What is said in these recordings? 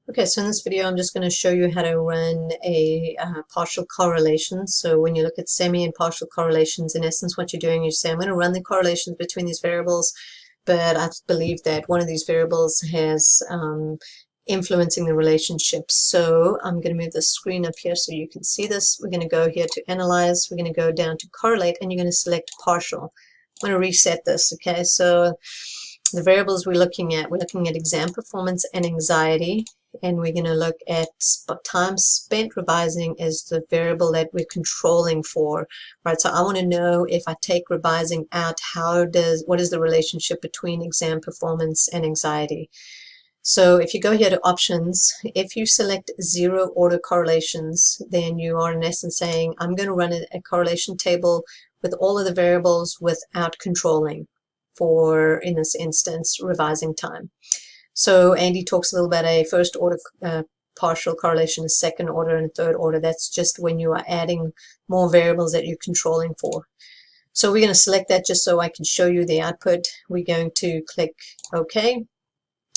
Okay, so in this video, I'm just going to show you how to run a partial correlation. So when you look at semi and partial correlations, in essence, what you're doing is saying, I'm going to run the correlations between these variables, but I believe that one of these variables has influencing the relationship. So I'm going to move the screen up here so you can see this. We're going to go here to analyze. We're going to go down to correlate, and you're going to select partial. I'm going to reset this, okay? So the variables we're looking at exam performance and anxiety, and we're going to look at time spent revising as the variable that we're controlling for, right? So I want to know, if I take revising out, what is the relationship between exam performance and anxiety? So if you go here to options, if you select zero order correlations, then you are in essence saying, I'm going to run a correlation table with all of the variables without controlling for, in this instance, revising time. So Andy talks a little about a first order partial correlation, a second order, and third order. That's just when you are adding more variables that you're controlling for. So we're going to select that just so I can show you the output. We're going to click OK.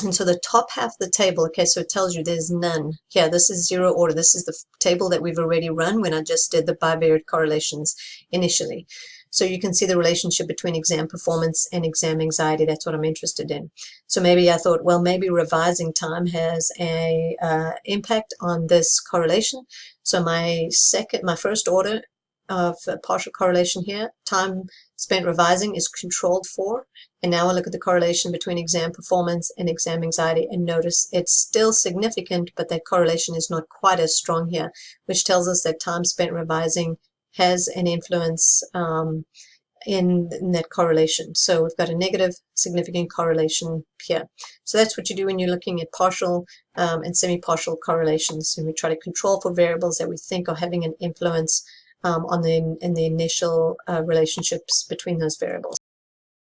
And so the top half of the table, okay, so it tells you there's none. Yeah, this is zero order. This is the table that we've already run when I just did the bivariate correlations initially. So you can see the relationship between exam performance and exam anxiety. That's what I'm interested in. So maybe I thought, well, maybe revising time has a impact on this correlation. So my first order of partial correlation here, time spent revising, is controlled for. And now I look at the correlation between exam performance and exam anxiety, and notice it's still significant, but that correlation is not quite as strong here, which tells us that time spent revising has an influence in that correlation. So we've got a negative significant correlation here. So that's what you do when you're looking at partial and semi-partial correlations, and we try to control for variables that we think are having an influence in the initial relationships between those variables.